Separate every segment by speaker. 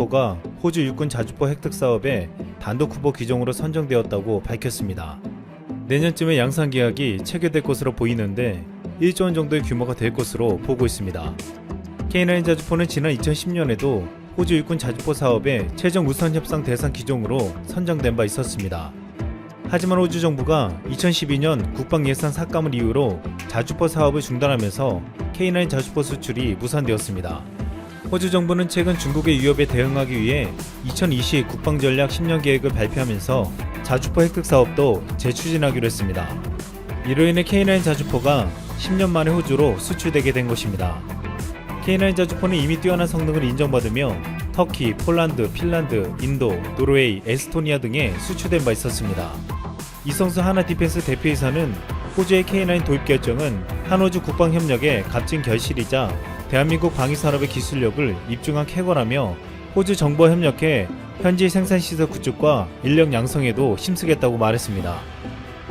Speaker 1: 자주포가 호주 육군 자주포 획득 사업의 단독 후보 기종으로 선정되었다고 밝혔습니다. 내년쯤에 양산 계약이 체결될 것으로 보이는데 1조 원 정도의 규모가 될 것으로 보고 있습니다. K9 자주포는 지난 2010년에도 호주 육군 자주포 사업의 최종 우선 협상 대상 기종으로 선정된 바 있었습니다. 하지만 호주 정부가 2012년 국방 예산 삭감을 이유로 자주포 사업을 중단하면서 K9 자주포 수출이 무산되었습니다. 호주 정부는 최근 중국의 위협에 대응하기 위해 2020 국방전략 10년 계획을 발표하면서 자주포 획득 사업도 재추진하기로 했습니다. 이로 인해 K9 자주포가 10년 만에 호주로 수출되게 된 것입니다. K9 자주포는 이미 뛰어난 성능을 인정받으며 터키, 폴란드, 핀란드, 인도, 노르웨이, 에스토니아 등에 수출된 바 있었습니다. 이성수 하나디펜스 대표이사는 호주의 K9 도입 결정은 한호주 국방협력의 값진 결실이자 대한민국 방위산업의 기술력을 입증한 쾌거라며 호주 정부와 협력해 현지 생산시설 구축과 인력 양성에도 힘쓰겠다고 말했습니다.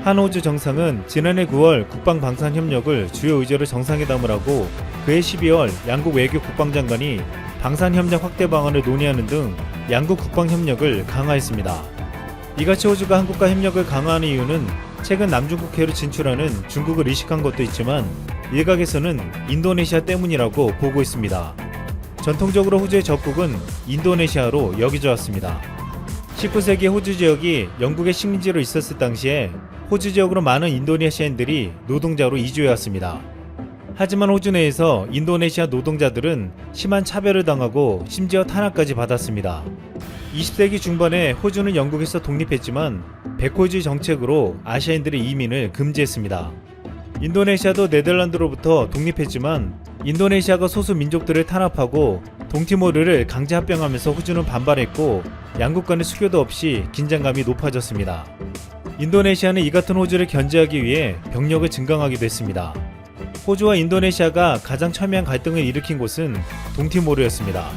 Speaker 1: 한호주 정상은 지난해 9월 국방방산협력을 주요 의제로 정상회담을 하고 그해 12월 양국 외교 국방장관이 방산협력 확대 방안을 논의하는 등 양국 국방협력을 강화했습니다. 이같이 호주가 한국과 협력을 강화하는 이유는 최근 남중국해로 진출하는 중국을 의식한 것도 있지만 일각에서는 인도네시아 때문이라고 보고 있습니다. 전통적으로 호주의 적국은 인도네시아로 여겨져 왔습니다. 19세기 호주 지역이 영국의 식민지로 있었을 당시에 호주 지역으로 많은 인도네시아인들이 노동자로 이주해왔습니다. 하지만 호주 내에서 인도네시아 노동자들은 심한 차별을 당하고 심지어 탄압까지 받았습니다. 20세기 중반에 호주는 영국에서 독립했지만 백호주의 정책으로 아시아인들의 이민을 금지했습니다. 인도네시아도 네덜란드로부터 독립했지만 인도네시아가 소수 민족들을 탄압하고 동티모르를 강제 합병하면서 호주는 반발했고 양국 간의 수교도 없이 긴장감이 높아졌습니다. 인도네시아는 이 같은 호주를 견제하기 위해 병력을 증강하기도 했습니다. 호주와 인도네시아가 가장 첨예한 갈등을 일으킨 곳은 동티모르였습니다.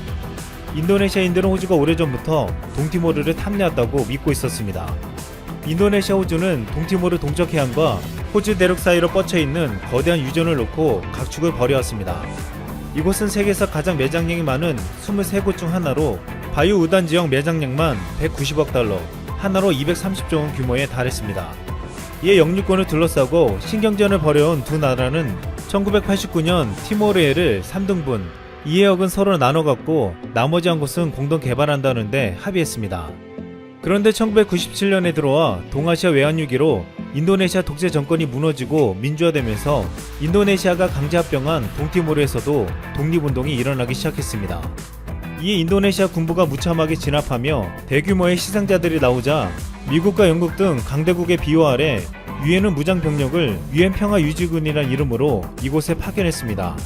Speaker 1: 인도네시아인들은 호주가 오래전부터 동티모르를 탐내었다고 믿고 있었습니다. 인도네시아 호주는 동티모르 동쪽 해안과 호주 대륙 사이로 뻗쳐있는 거대한 유전을 놓고 각축을 벌여왔습니다. 이곳은 세계에서 가장 매장량이 많은 23곳 중 하나로 바유 우단 지역 매장량만 190억 달러, 하나로 230조 원 규모에 달했습니다. 이에 영유권을 둘러싸고 신경전을 벌여온 두 나라는 1989년 티모르해를 3등분, 2해역은 서로 나눠 갖고 나머지 한 곳은 공동 개발한다는데 합의했습니다. 그런데 1997년에 들어와 동아시아 외환위기로 인도네시아 독재 정권이 무너지고 민주화되면서 인도네시아가 강제 합병한 동티모르에서도 독립운동이 일어나기 시작했습니다. 이에 인도네시아 군부가 무참하게 진압하며 대규모의 희생자들이 나오자 미국과 영국 등 강대국의 비호 아래 유엔은 무장병력을 유엔 평화유지군이라는 이름으로 이곳에 파견했습니다.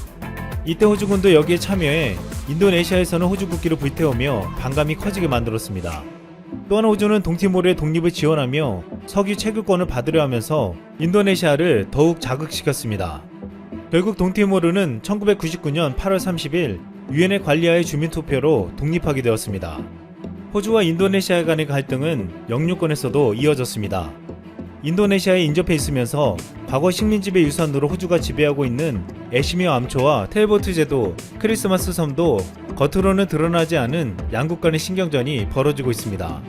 Speaker 1: 이때 호주군도 여기에 참여해 인도네시아에서는 호주 국기를 불태우며 반감이 커지게 만들었습니다. 또한 호주는 동티모르의 독립을 지원하며 석유 채굴권을 받으려 하면서 인도네시아를 더욱 자극시켰습니다. 결국 동티모르는 1999년 8월 30일 유엔의 관리하에 주민투표로 독립하게 되었습니다. 호주와 인도네시아 간의 갈등은 영유권에서도 이어졌습니다. 인도네시아에 인접해 있으면서 과거 식민지배 유산으로 호주가 지배하고 있는 애시미어 암초와 텔보트 제도, 크리스마스 섬도 겉으로는 드러나지 않은 양국 간의 신경전이 벌어지고 있습니다.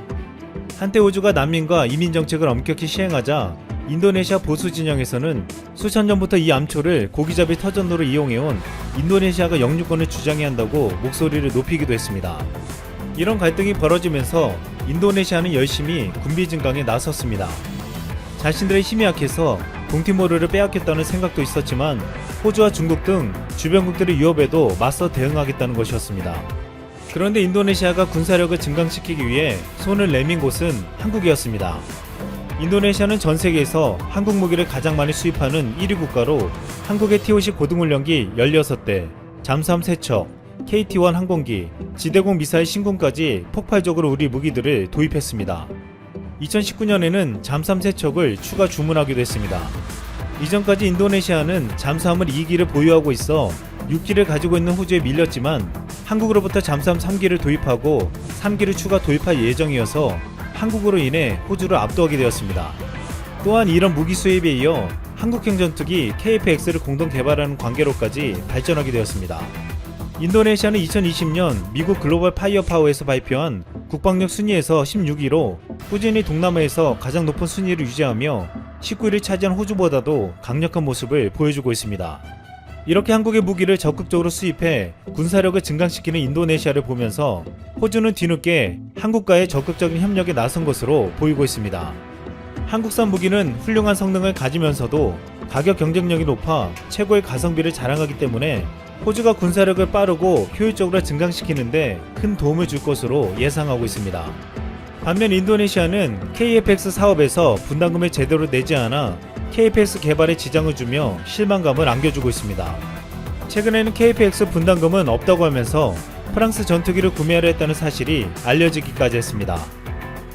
Speaker 1: 한때 호주가 난민과 이민 정책을 엄격히 시행하자 인도네시아 보수 진영에서는 수천 년부터 이 암초를 고기잡이 터전로로 이용해온 인도네시아가 영유권을 주장해야 한다고 목소리를 높이기도 했습니다. 이런 갈등이 벌어지면서 인도네시아는 열심히 군비 증강에 나섰습니다. 자신들의 힘이 약해서 동티모르를 빼앗겠다는 생각도 있었지만 호주와 중국 등 주변국들의 위협에도 맞서 대응하겠다는 것이었습니다. 그런데 인도네시아가 군사력을 증강시키기 위해 손을 내민 곳은 한국이었습니다. 인도네시아는 전 세계에서 한국 무기를 가장 많이 수입하는 1위 국가로 한국의 T-50 고등훈련기 16대, 잠수함 3척, KT-1 항공기, 지대공 미사일 신군까지 폭발적으로 우리 무기들을 도입했습니다. 2019년에는 잠수함 3척을 추가 주문하기도 했습니다. 이전까지 인도네시아는 잠수함을 2기를 보유하고 있어 6기를 가지고 있는 호주에 밀렸지만 한국으로부터 잠수함 3기를 도입하고 3기를 추가 도입할 예정이어서 한국으로 인해 호주를 압도하게 되었습니다. 또한 이런 무기 수입에 이어 한국행 전투기 KF-X를 공동 개발하는 관계로까지 발전하게 되었습니다. 인도네시아는 2020년 미국 글로벌 파이어파워에서 발표한 국방력 순위에서 16위로 꾸준히 동남아에서 가장 높은 순위를 유지하며 19위를 차지한 호주보다도 강력한 모습을 보여주고 있습니다. 이렇게 한국의 무기를 적극적으로 수입해 군사력을 증강시키는 인도네시아를 보면서 호주는 뒤늦게 한국과의 적극적인 협력에 나선 것으로 보이고 있습니다. 한국산 무기는 훌륭한 성능을 가지면서도 가격 경쟁력이 높아 최고의 가성비를 자랑하기 때문에 호주가 군사력을 빠르고 효율적으로 증강시키는데 큰 도움을 줄 것으로 예상하고 있습니다. 반면 인도네시아는 KF-X 사업에서 분담금을 제대로 내지 않아 KF-X 개발에 지장을 주며 실망감을 안겨주고 있습니다. 최근에는 KF-X 분담금은 없다고 하면서 프랑스 전투기를 구매하려 했다는 사실이 알려지기까지 했습니다.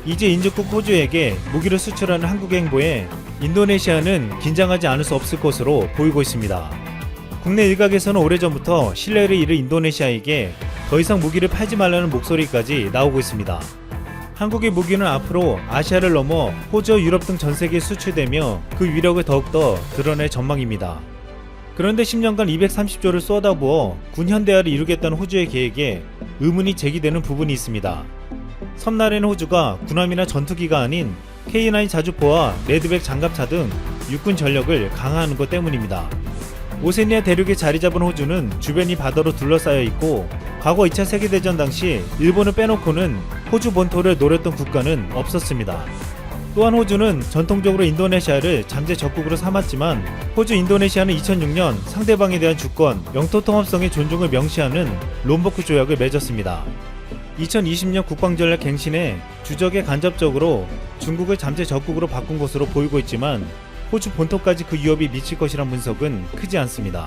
Speaker 1: 이제 인접국 호주에게 무기를 수출하는 한국의 행보에 인도네시아는 긴장하지 않을 수 없을 것으로 보이고 있습니다. 국내 일각에서는 오래전부터 신뢰를 잃은 인도네시아에게 더 이상 무기를 팔지 말라는 목소리까지 나오고 있습니다. 한국의 무기는 앞으로 아시아를 넘어 호주와 유럽 등 전 세계에 수출되며 그 위력을 더욱더 드러낼 전망입니다. 그런데 10년간 230조를 쏟아부어 군 현대화를 이루겠다는 호주의 계획에 의문이 제기되는 부분이 있습니다. 섬날에는 호주가 군함이나 전투기가 아닌 K9 자주포와 레드백 장갑차 등 육군 전력을 강화하는 것 때문입니다. 오세니아 대륙에 자리 잡은 호주는 주변이 바다로 둘러싸여 있고 과거 2차 세계대전 당시 일본을 빼놓고는 호주 본토를 노렸던 국가는 없었습니다. 또한 호주는 전통적으로 인도네시아를 잠재 적국으로 삼았지만 호주 인도네시아는 2006년 상대방에 대한 주권, 영토 통합성의 존중을 명시하는 롬버크 조약을 맺었습니다. 2020년 국방전략 갱신에 주적에 간접적으로 중국을 잠재 적국으로 바꾼 것으로 보이고 있지만 호주 본토까지 그 위협이 미칠 것이란 분석은 크지 않습니다.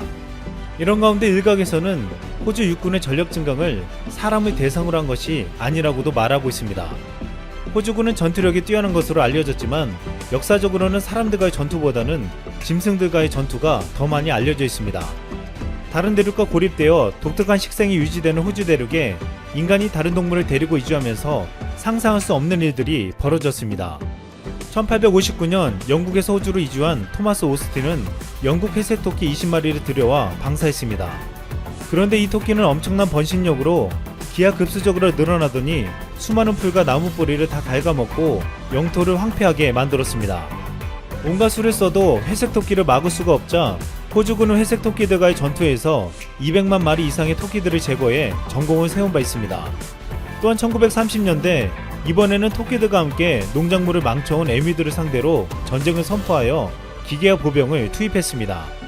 Speaker 1: 이런 가운데 일각에서는 호주 육군의 전력 증강을 사람을 대상으로 한 것이 아니라고도 말하고 있습니다. 호주군은 전투력이 뛰어난 것으로 알려졌지만 역사적으로는 사람들과의 전투보다는 짐승들과의 전투가 더 많이 알려져 있습니다. 다른 대륙과 고립되어 독특한 식생이 유지되는 호주 대륙에 인간이 다른 동물을 데리고 이주하면서 상상할 수 없는 일들이 벌어졌습니다. 1859년 영국에서 호주로 이주한 토마스 오스틴은 영국 회색 토끼 20마리를 들여와 방사했습니다. 그런데 이 토끼는 엄청난 번식력으로 기하급수적으로 늘어나더니 수많은 풀과 나무 뿌리를 다 갉아먹고 영토를 황폐하게 만들었습니다. 온갖 수를 써도 회색 토끼를 막을 수가 없자 호주군은 회색 토끼들과의 전투에서 200만 마리 이상의 토끼들을 제거해 전공을 세운 바 있습니다. 또한 1930년대 이번에는 토끼들과 함께 농작물을 망쳐온 에미들을 상대로 전쟁을 선포하여 기계화 보병을 투입했습니다.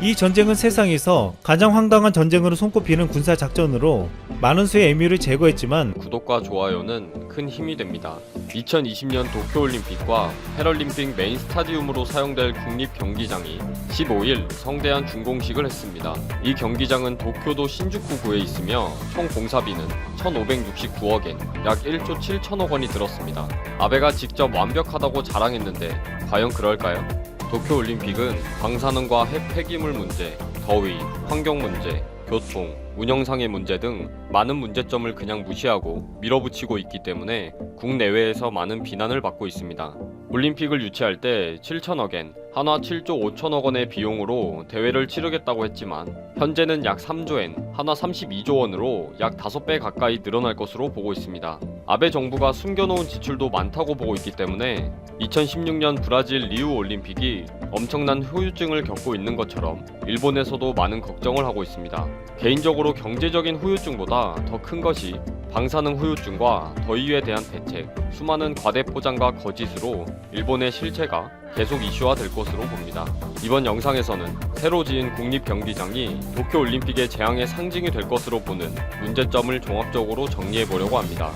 Speaker 1: 이 전쟁은 세상에서 가장 황당한 전쟁으로 손꼽히는 군사작전으로 많은 수의 에미를 제거했지만
Speaker 2: 구독과 좋아요는 큰 힘이 됩니다. 2020년 도쿄올림픽과 패럴림픽 메인 스타디움으로 사용될 국립경기장이 15일 성대한 준공식을 했습니다. 이 경기장은 도쿄도 신주쿠구에 있으며 총 공사비는 1,569억엔, 약 1조 7천억 원이 들었습니다. 아베가 직접 완벽하다고 자랑했는데 과연 그럴까요? 도쿄올림픽은 방사능과 핵 폐기물 문제, 더위, 환경 문제, 교통, 운영상의 문제 등 많은 문제점을 그냥 무시하고 밀어붙이고 있기 때문에 국내외에서 많은 비난을 받고 있습니다. 올림픽을 유치할 때 7천억엔, 한화 7조 5천억 원의 비용으로 대회를 치르겠다고 했지만 현재는 약 3조엔, 한화 32조 원으로 약 5배 가까이 늘어날 것으로 보고 있습니다. 아베 정부가 숨겨놓은 지출도 많다고 보고 있기 때문에 2016년 브라질 리우 올림픽이 엄청난 후유증을 겪고 있는 것처럼 일본에서도 많은 걱정을 하고 있습니다. 개인적으로 경제적인 후유증보다 더 큰 것이 방사능 후유증과 더위에 대한 대책, 수많은 과대 포장과 거짓으로 일본의 실체가 계속 이슈화될 것으로 봅니다. 이번 영상에서는 새로 지은 국립경기장이 도쿄올림픽의 재앙의 상징이 될 것으로 보는 문제점을 종합적으로 정리해보려고 합니다.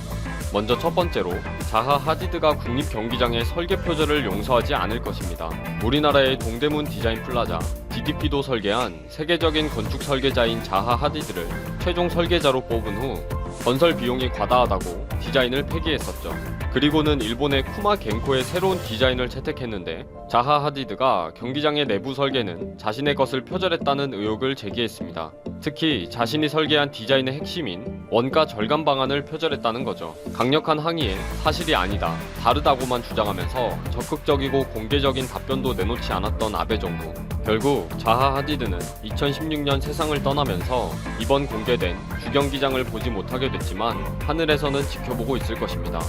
Speaker 2: 먼저 첫 번째로 자하 하디드가 국립경기장의 설계 표절을 용서하지 않을 것입니다. 우리나라의 동대문 디자인 플라자, DDP도 설계한 세계적인 건축 설계자인 자하 하디드를 최종 설계자로 뽑은 후 건설 비용이 과다하다고 디자인을 폐기했었죠. 그리고는 일본의 쿠마 겐코의 새로운 디자인을 채택했는데 자하 하디드가 경기장의 내부 설계는 자신의 것을 표절했다는 의혹을 제기했습니다. 특히 자신이 설계한 디자인의 핵심인 원가 절감 방안을 표절했다는 거죠. 강력한 항의에 사실이 아니다, 다르다고만 주장하면서 적극적이고 공개적인 답변도 내놓지 않았던 아베 정부. 결국 자하 하디드는 2016년 세상을 떠나면서 이번 공개된 주경기장을 보지 못하게 됐지만 하늘에서는 지켜보고 있을 것입니다.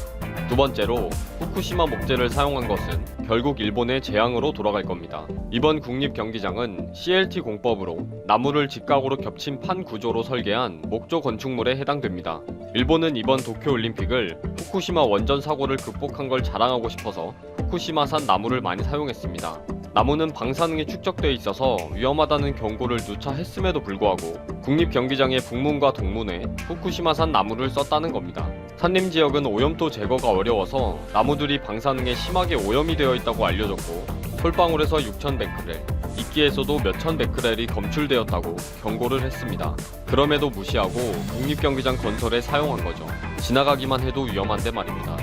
Speaker 2: 두 번째로 후쿠시마 목재를 사용한 것은 결국 일본의 재앙으로 돌아갈 겁니다. 이번 국립경기장은 CLT 공법으로 나무를 직각으로 겹친 판 구조로 설계한 목조 건축물에 해당됩니다. 일본은 이번 도쿄올림픽을 후쿠시마 원전 사고를 극복한 걸 자랑하고 싶어서 후쿠시마산 나무를 많이 사용했습니다. 나무는 방사능이 축적돼 있어서 위험하다는 경고를 누차 했음에도 불구하고 국립경기장의 북문과 동문에 후쿠시마산 나무를 썼다는 겁니다. 산림 지역은 오염도 제거가 어려워서 나무들이 방사능에 심하게 오염이 되어 있다고 알려졌고 솔방울에서 6,100베크렐, 이끼에서도 몇천 베크렐이 검출되었다고 경고를 했습니다. 그럼에도 무시하고 국립경기장 건설에 사용한 거죠. 지나가기만 해도 위험한데 말입니다.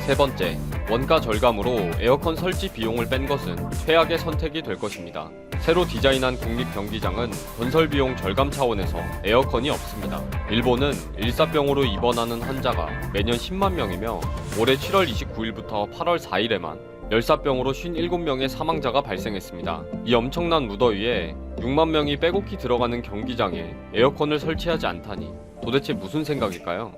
Speaker 2: 세 번째, 원가 절감으로 에어컨 설치 비용을 뺀 것은 최악의 선택이 될 것입니다. 새로 디자인한 국립경기장은 건설 비용 절감 차원에서 에어컨이 없습니다. 일본은 일사병으로 입원하는 환자가 매년 10만 명이며 올해 7월 29일부터 8월 4일에만 열사병으로 57명의 사망자가 발생했습니다. 이 엄청난 무더위에 6만 명이 빼곡히 들어가는 경기장에 에어컨을 설치하지 않다니 도대체 무슨 생각일까요?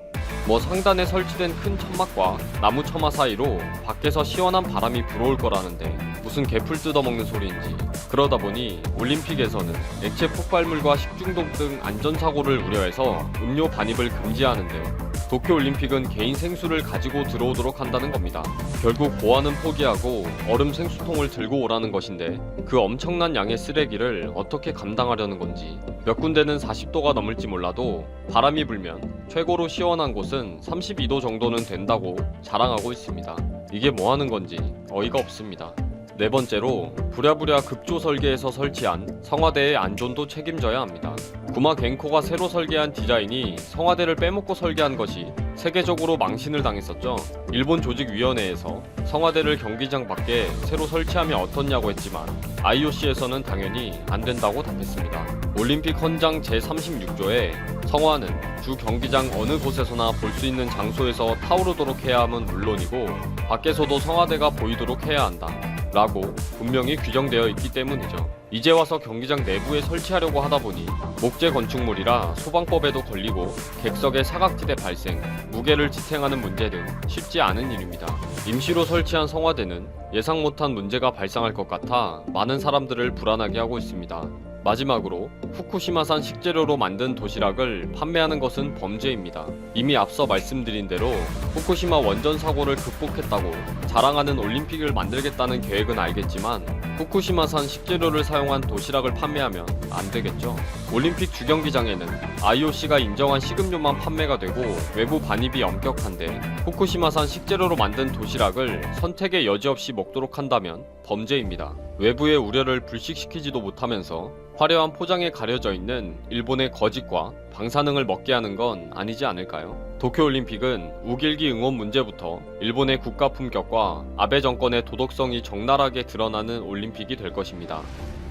Speaker 2: 상단에 설치된 큰 천막과 나무 처마 사이로 밖에서 시원한 바람이 불어올 거라는데 무슨 개풀 뜯어먹는 소리인지. 그러다 보니 올림픽에서는 액체 폭발물과 식중독 등 안전사고를 우려해서 음료 반입을 금지하는데 도쿄올림픽은 개인 생수를 가지고 들어오도록 한다는 겁니다. 결국 보안은 포기하고 얼음 생수통을 들고 오라는 것인데 그 엄청난 양의 쓰레기를 어떻게 감당하려는 건지. 몇 군데는 40도가 넘을지 몰라도 바람이 불면 최고로 시원한 곳은 32도 정도는 된다고 자랑하고 있습니다. 이게 뭐 하는 건지 어이가 없습니다. 네 번째로 부랴부랴 급조 설계에서 설치한 성화대의 안전도 책임져야 합니다. 구마 겐코가 새로 설계한 디자인이 성화대를 빼먹고 설계한 것이 세계적으로 망신을 당했었죠. 일본 조직위원회에서 성화대를 경기장 밖에 새로 설치하면 어떻냐고 했지만 IOC에서는 당연히 안 된다고 답했습니다. 올림픽 헌장 제36조에 성화는 주 경기장 어느 곳에서나 볼 수 있는 장소에서 타오르도록 해야 함은 물론이고 밖에서도 성화대가 보이도록 해야 한다 라고 분명히 규정되어 있기 때문이죠. 이제 와서 경기장 내부에 설치하려고 하다 보니 목재 건축물이라 소방법에도 걸리고 객석의 사각지대 발생, 무게를 지탱하는 문제 등 쉽지 않은 일입니다. 임시로 설치한 성화대는 예상 못한 문제가 발생할 것 같아 많은 사람들을 불안하게 하고 있습니다. 마지막으로 후쿠시마산 식재료로 만든 도시락을 판매하는 것은 범죄입니다. 이미 앞서 말씀드린 대로 후쿠시마 원전 사고를 극복했다고 자랑하는 올림픽을 만들겠다는 계획은 알겠지만 후쿠시마산 식재료를 사용한 도시락을 판매하면 안 되겠죠. 올림픽 주경기장에는 IOC가 인정한 식음료만 판매가 되고 외부 반입이 엄격한데 후쿠시마산 식재료로 만든 도시락을 선택의 여지 없이 먹도록 한다면 범죄입니다. 외부의 우려를 불식시키지도 못하면서 화려한 포장에 가려져 있는 일본의 거짓과 방사능을 먹게 하는 건 아니지 않을까요? 도쿄올림픽은 우길기 응원 문제부터 일본의 국가 품격과 아베 정권의 도덕성이 적나라하게 드러나는 올림픽이 될 것입니다.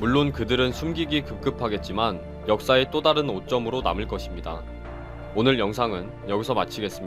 Speaker 2: 물론 그들은 숨기기 급급하겠지만 역사의 또 다른 오점으로 남을 것입니다. 오늘 영상은 여기서 마치겠습니다.